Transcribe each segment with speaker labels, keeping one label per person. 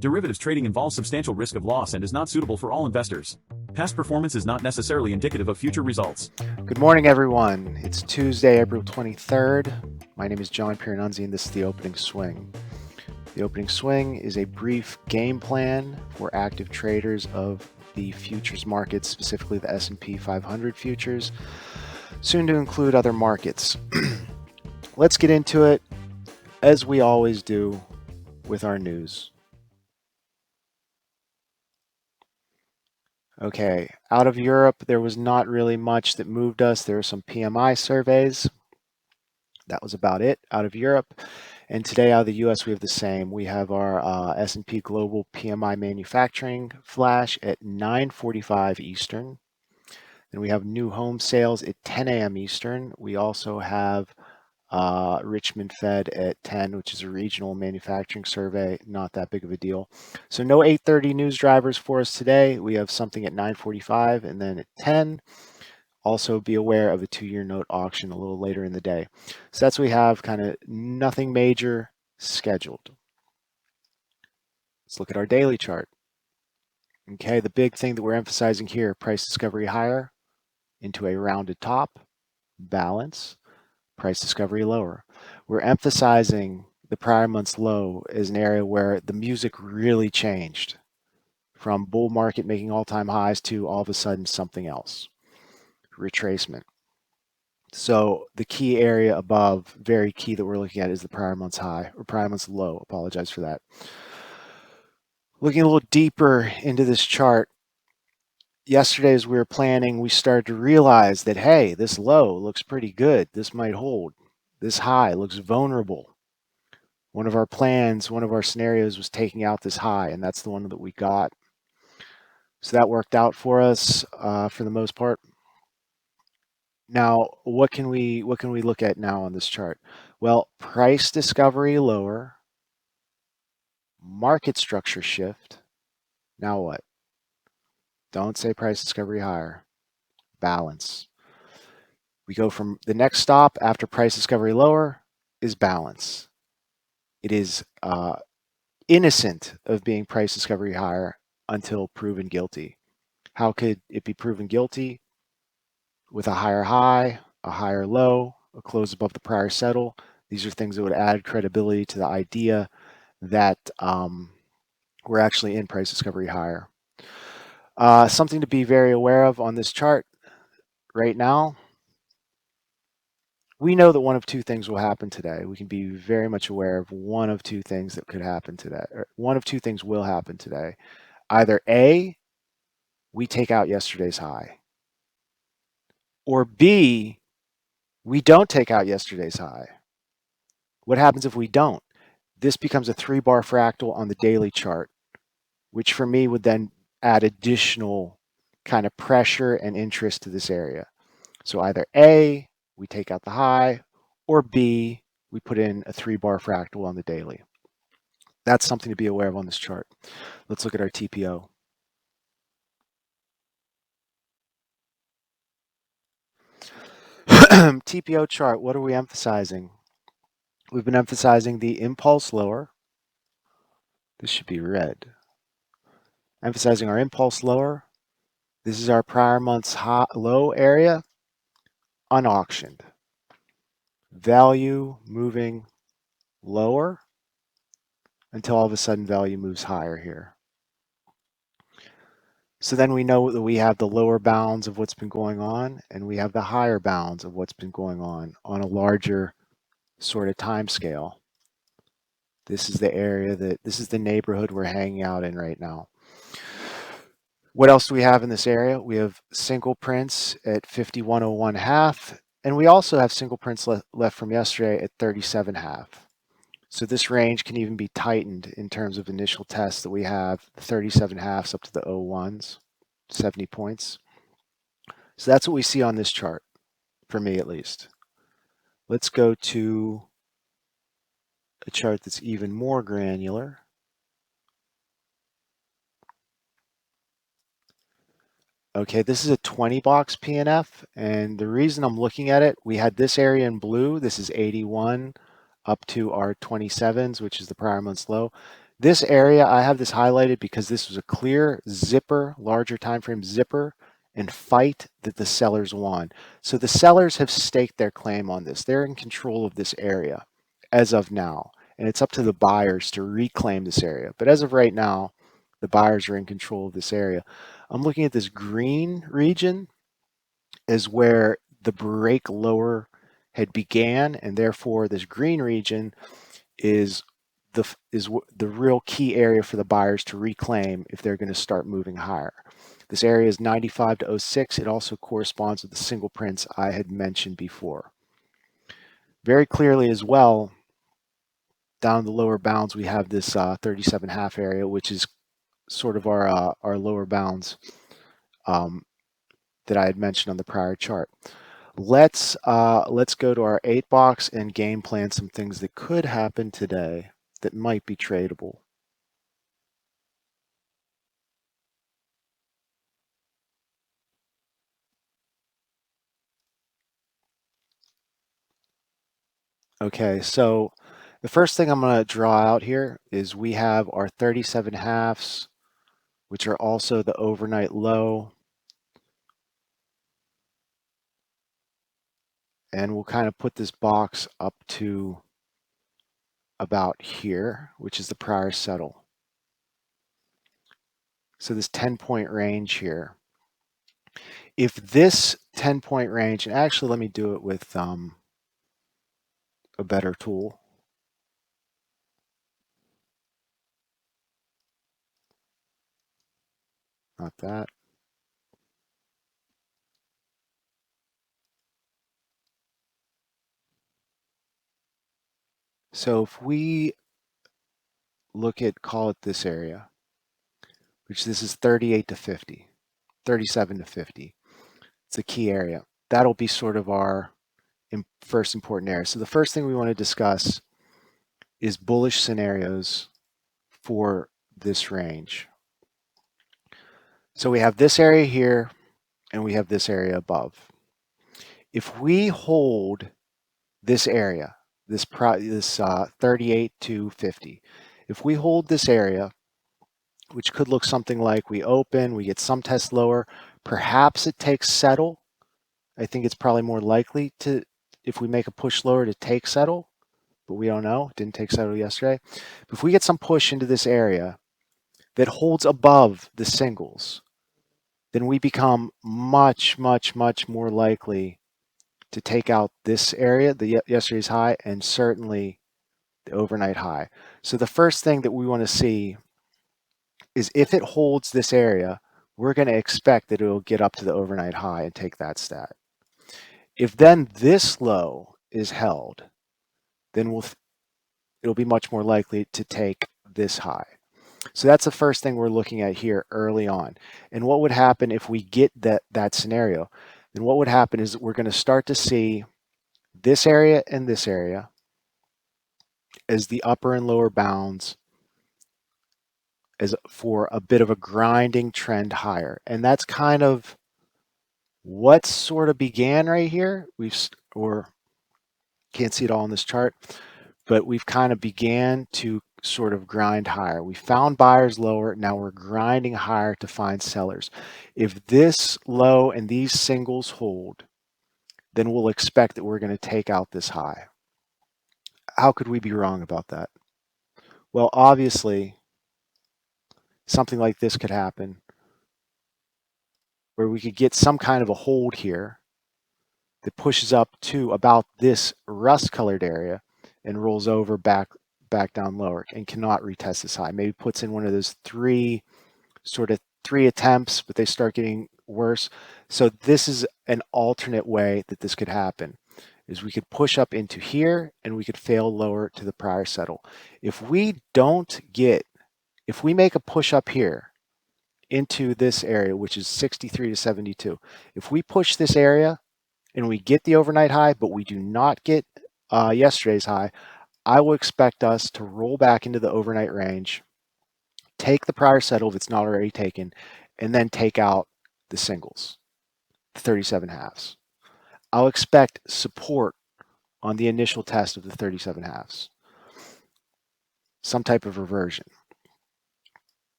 Speaker 1: Derivatives trading involves substantial risk of loss and is not suitable for all investors. Past performance is not necessarily indicative of future results.
Speaker 2: Good morning, everyone. It's Tuesday, April 23rd. My name is John Pieranunzi, and this is the opening swing. The opening swing is a brief game plan for active traders of the futures markets, specifically the S&P 500 futures, soon to include other markets. Let's get into it, as we always do, with our news. Okay, out of Europe, there was not really much that moved us. There were some PMI surveys. That was about it out of Europe. And today out of the US, we have the same. We have our S&P Global PMI Manufacturing flash at 9:45 Eastern. Then we have new home sales at 10 a.m. Eastern. We also have Richmond Fed at 10, which is a regional manufacturing survey, not that big of a deal. So no 8:30 news drivers for us today. We have something at 9:45 and then at 10. Also be aware of a 2-year note auction a little later in the day. So that's what we have, kind of nothing major scheduled. Let's look at our daily chart. Okay, the big thing that we're emphasizing here, price discovery higher into a rounded top, balance, price discovery lower. We're emphasizing the prior month's low as an area where the music really changed from bull market making all-time highs to all of a sudden something else, retracement. So the key area above, very key that we're looking at, is the prior month's high, or prior month's low. Apologize for that. Looking a little deeper into this chart, yesterday as we were planning, we started to realize that, hey, this low looks pretty good. This might hold. This high looks vulnerable. One of our plans, one of our scenarios was taking out this high, and that's the one that we got. So that worked out for us for the most part. Now, what can we look at now on this chart? Well, price discovery lower, market structure shift. Now what? Don't say price discovery higher. Balance. We go from the next stop after price discovery lower is balance. It is innocent of being price discovery higher until proven guilty. How could it be proven guilty? With a higher high, a higher low, a close above the prior settle. These are things that would add credibility to the idea that we're actually in price discovery higher. Something to be very aware of on this chart right now. We know that one of two things will happen today. We can be very much aware of one of two things that could happen today. Or one of two things will happen today. Either A, we take out yesterday's high, or B, we don't take out yesterday's high. What happens if we don't? This becomes a 3-bar fractal on the daily chart, which for me would then add additional kind of pressure and interest to this area. So either A, we take out the high, or B, we put in a 3-bar fractal on the daily. That's something to be aware of on this chart. Let's look at our TPO. TPO chart, what are we emphasizing? We've been emphasizing the impulse lower. This should be red. Emphasizing our impulse lower. This is our prior month's high, low area, unauctioned. Value moving lower until all of a sudden value moves higher here. So then we know that we have the lower bounds of what's been going on, and we have the higher bounds of what's been going on a larger sort of time scale. This is the area this is the neighborhood we're hanging out in right now. What else do we have in this area? We have single prints at 51.01.5, and we also have single prints left from yesterday at 37.5. So this range can even be tightened in terms of initial tests that we have, 37.5s up to the 01s, 70 points. So that's what we see on this chart, for me at least. Let's go to a chart that's even more granular. Okay, this is a 20 box PNF, and the reason I'm looking at it, we had this area in blue. This is 81 up to our 27s, which is the prior month's low. This area, I have this highlighted because this was a clear zipper, larger time frame zipper, and fight that the sellers won. So the sellers have staked their claim on this. They're in control of this area as of now. And it's up to the buyers to reclaim this area. But as of right now, the buyers are in control of this area. I'm looking at this green region is where the break lower had began, and therefore this green region is the real key area for the buyers to reclaim if they're going to start moving higher. This area is 95 to 06. It also corresponds with the single prints I had mentioned before. Very clearly as well, down the lower bounds, we have this 37.5 area, which is sort of our lower bounds that I had mentioned on the prior chart. Let's go to our 8 box and game plan some things that could happen today that might be tradable. Okay, so the first thing I'm going to draw out here is we have our 37 halves, which are also the overnight low. And we'll kind of put this box up to about here, which is the prior settle. So this 10-point range here. If this 10-point range, and actually let me do it with a better tool. Not that. So if we look at, call it this area, which this is 38 to 50, 37 to 50. It's a key area. That'll be sort of our first important area. So the first thing we want to discuss is bullish scenarios for this range. So we have this area here and we have this area above. If we hold this area, this 38 to 50, if we hold this area, which could look something like we open, we get some test lower, perhaps it takes settle. I think it's probably more likely to, if we make a push lower, to take settle, but we don't know. It didn't take settle yesterday. But if we get some push into this area that holds above the singles, then we become much, much, much more likely to take out this area, the yesterday's high, and certainly the overnight high. So the first thing that we want to see is if it holds this area, we're going to expect that it will get up to the overnight high and take that stat. If then this low is held, then it'll be much more likely to take this high. So that's the first thing we're looking at here early on. And what would happen if we get that scenario? Then what would happen is we're going to start to see this area and this area as the upper and lower bounds as for a bit of a grinding trend higher. And that's kind of what sort of began right here. Or can't see it all in this chart, but we've kind of began to sort of grind higher. We found buyers lower. Now we're grinding higher to find sellers. If this low and these singles hold, then we'll expect that we're going to take out this high. How could we be wrong about that? Well, obviously, something like this could happen where we could get some kind of a hold here that pushes up to about this rust colored area and rolls over back down lower and cannot retest this high. Maybe puts in one of those three attempts, but they start getting worse. So this is an alternate way that this could happen, is we could push up into here and we could fail lower to the prior settle. If we make a push up here into this area, which is 63 to 72, if we push this area and we get the overnight high, but we do not get yesterday's high, I will expect us to roll back into the overnight range, take the prior settle if it's not already taken, and then take out the singles, the 37 halves. I'll expect support on the initial test of the 37 halves, some type of reversion.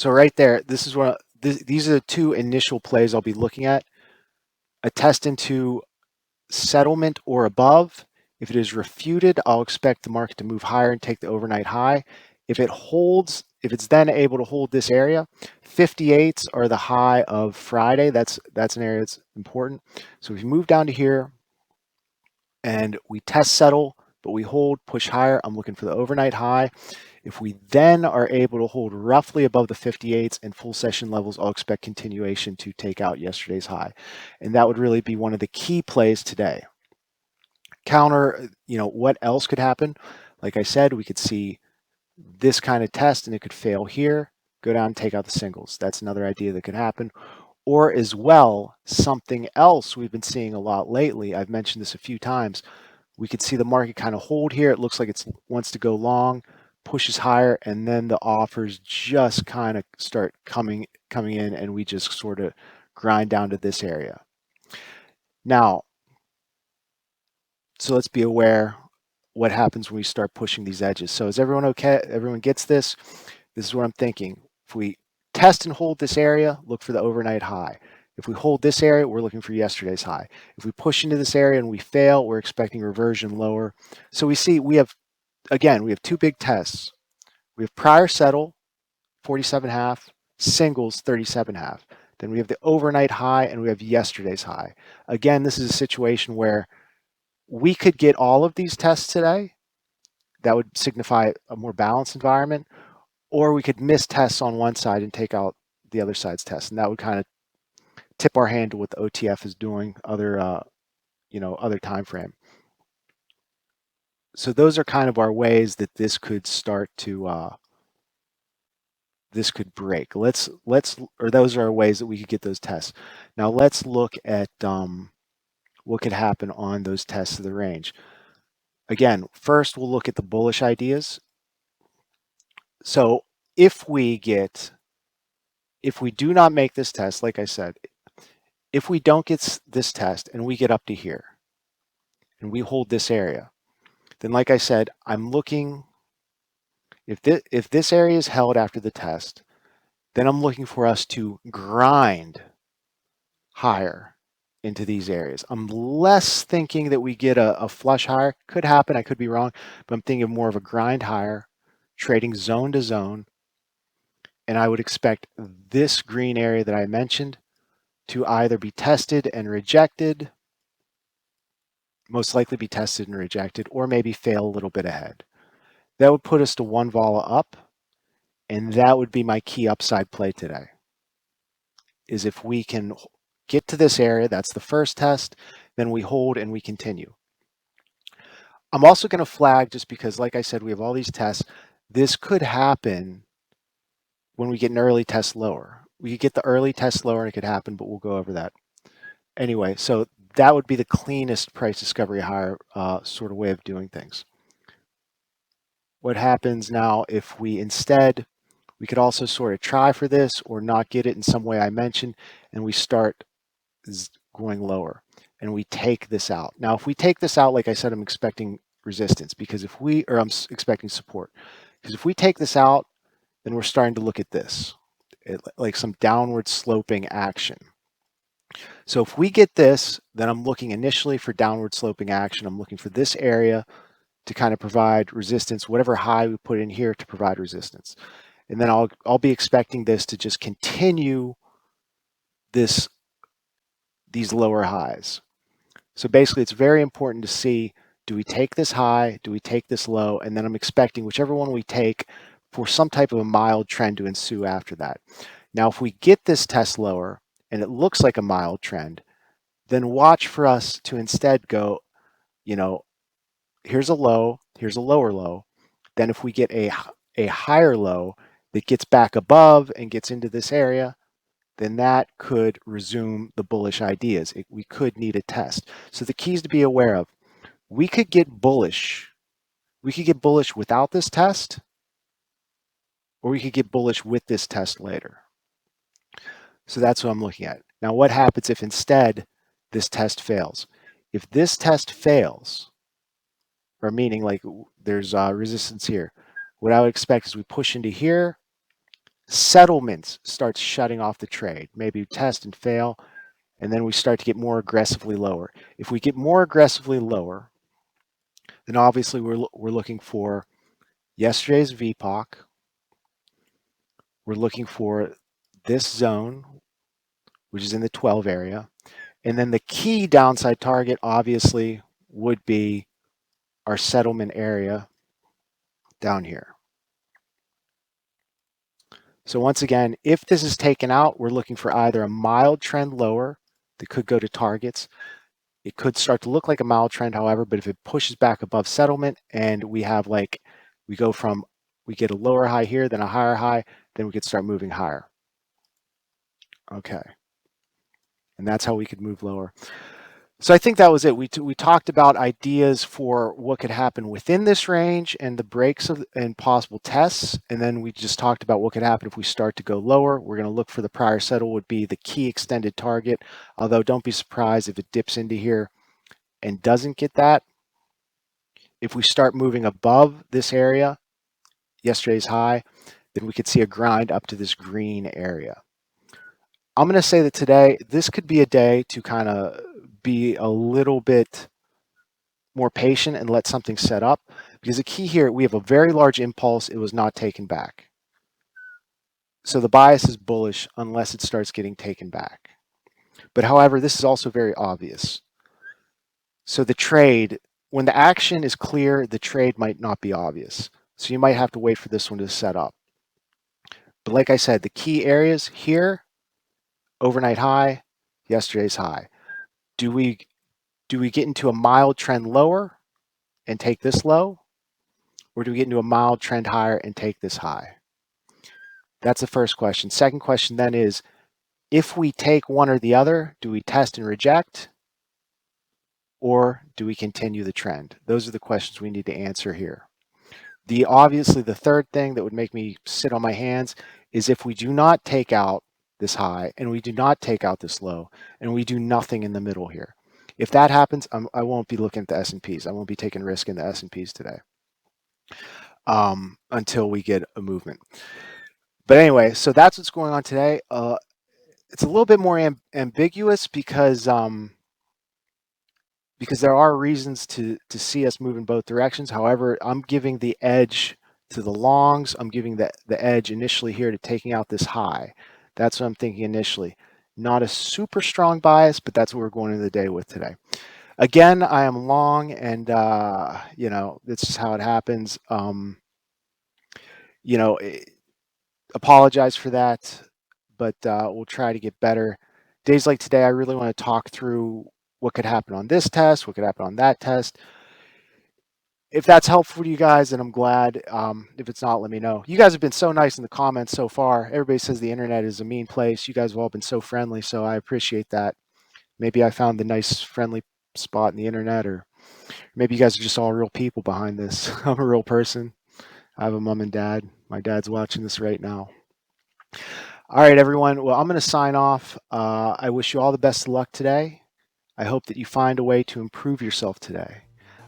Speaker 2: So right there, this is what these are the two initial plays I'll be looking at. A test into settlement or above. If it is refuted, I'll expect the market to move higher and take the overnight high. If it holds, if it's then able to hold this area, 58s are the high of Friday. That's an area that's important. So if we move down to here and we test settle, but we hold, push higher, I'm looking for the overnight high. If we then are able to hold roughly above the 58s and full session levels, I'll expect continuation to take out yesterday's high. And that would really be one of the key plays today. Counter, what else could happen? Like I said, we could see this kind of test and it could fail here, go down and take out the singles. That's another idea that could happen. Or as well, something else we've been seeing a lot lately, I've mentioned this a few times, we could see the market kind of hold here. It looks like it wants to go long, pushes higher, and then the offers just kind of start coming in, and we just sort of grind down to this area. Now, so let's be aware what happens when we start pushing these edges. So is everyone okay? Everyone gets this? This is what I'm thinking. If we test and hold this area, look for the overnight high. If we hold this area, we're looking for yesterday's high. If we push into this area and we fail, we're expecting reversion lower. So we see we have two big tests. We have prior settle, 47.5, singles, 37.5. Then we have the overnight high and we have yesterday's high. Again, this is a situation where we could get all of these tests today. That would signify a more balanced environment. Or we could miss tests on one side and take out the other side's test. And that would kind of tip our hand to what the OTF is doing, other time frame. So those are kind of our ways that this could start to this could break. Or those are our ways that we could get those tests. Now let's look at what could happen on those tests of the range. Again, first we'll look at the bullish ideas. So if we do not make this test, like I said, if we don't get this test and we get up to here and we hold this area, then like I said, I'm looking, if this area is held after the test, then I'm looking for us to grind higher into these areas. I'm less thinking that we get a flush higher. Could happen, I could be wrong, but I'm thinking of more of a grind higher, trading zone to zone. And I would expect this green area that I mentioned to either be tested and rejected, most likely be tested and rejected, or maybe fail a little bit ahead. That would put us to one vola up, and that would be my key upside play today, is if we can get to this area, that's the first test, then we hold and we continue. I'm also going to flag, just because, like I said, we have all these tests, this could happen when we get an early test lower. We could get the early test lower and it could happen, but we'll go over that. Anyway, so that would be the cleanest price discovery higher sort of way of doing things. What happens now if we instead, we could also sort of try for this or not get it in some way I mentioned, and we start going lower and we take this out. Now, if we take this out, like I said, I'm expecting resistance, because I'm expecting support. Because if we take this out, then we're starting to look at this, like some downward sloping action. So if we get this, then I'm looking initially for downward sloping action. I'm looking for this area to kind of provide resistance, whatever high we put in here to provide resistance. And then I'll be expecting this to just continue these lower highs. So basically, it's very important to see, do we take this high, do we take this low, and then I'm expecting whichever one we take for some type of a mild trend to ensue after that. Now, if we get this test lower and it looks like a mild trend, then watch for us to instead go, here's a low, here's a lower low. Then if we get a higher low that gets back above and gets into this area, then that could resume the bullish ideas. We could need a test. So the keys to be aware of, we could get bullish. We could get bullish without this test, or we could get bullish with this test later. So that's what I'm looking at. Now, what happens if instead this test fails? If this test fails, or meaning like there's resistance here, what I would expect is we push into here, settlements starts shutting off the trade. Maybe you test and fail, and then we start to get more aggressively lower. If we get more aggressively lower, then obviously we're looking for yesterday's VPOC. We're looking for this zone, which is in the 12 area. And then the key downside target obviously would be our settlement area down here. So once again, if this is taken out, we're looking for either a mild trend lower that could go to targets. It could start to look like a mild trend, however, but if it pushes back above settlement and we have like, we get a lower high here, then a higher high, then we could start moving higher. Okay. And that's how we could move lower. So I think that was it. We talked about ideas for what could happen within this range and the breaks and possible tests. And then we just talked about what could happen if we start to go lower. We're going to look for the prior settle would be the key extended target. Although don't be surprised if it dips into here and doesn't get that. If we start moving above this area, yesterday's high, then we could see a grind up to this green area. I'm going to say that today, this could be a day to kind of be a little bit more patient and let something set up, because the key here, we have a very large impulse. It was not taken back. So the bias is bullish unless it starts getting taken back. But however, this is also very obvious. So the trade, when the action is clear, the trade might not be obvious. So you might have to wait for this one to set up. But like I said, the key areas here, overnight high, yesterday's high. Do we get into a mild trend lower and take this low? Or do we get into a mild trend higher and take this high? That's the first question. Second question then is, if we take one or the other, do we test and reject? Or do we continue the trend? Those are the questions we need to answer here. Obviously, the third thing that would make me sit on my hands is if we do not take out this high and we do not take out this low and we do nothing in the middle here. If that happens, I won't be looking at the S&Ps. I won't be taking risk in the S&Ps today until we get a movement. But anyway, so that's what's going on today. It's a little bit more ambiguous because there are reasons to see us move in both directions. However, I'm giving the edge to the longs. I'm giving the edge initially here to taking out this high. That's what I'm thinking initially. Not a super strong bias, but that's what we're going into the day with today. Again, I am long, and you know, this is how it happens. You know, apologize for that, but we'll try to get better. Days like today, I really want to talk through what could happen on this test, what could happen on that test. If that's helpful to you guys, then I'm glad. If it's not, let me know. You guys have been so nice in the comments so far. Everybody says the internet is a mean place. You guys have all been so friendly, so I appreciate that. Maybe I found the nice, friendly spot in the internet, or maybe you guys are just all real people behind this. I'm a real person. I have a mom and dad. My dad's watching this right now. All right, everyone. Well, I'm going to sign off. I wish you all the best of luck today. I hope that you find a way to improve yourself today.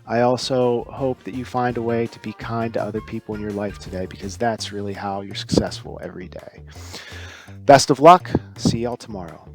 Speaker 2: I also hope that you find a way to be kind to other people in your life today, because that's really how you're successful every day. Best of luck. See y'all tomorrow.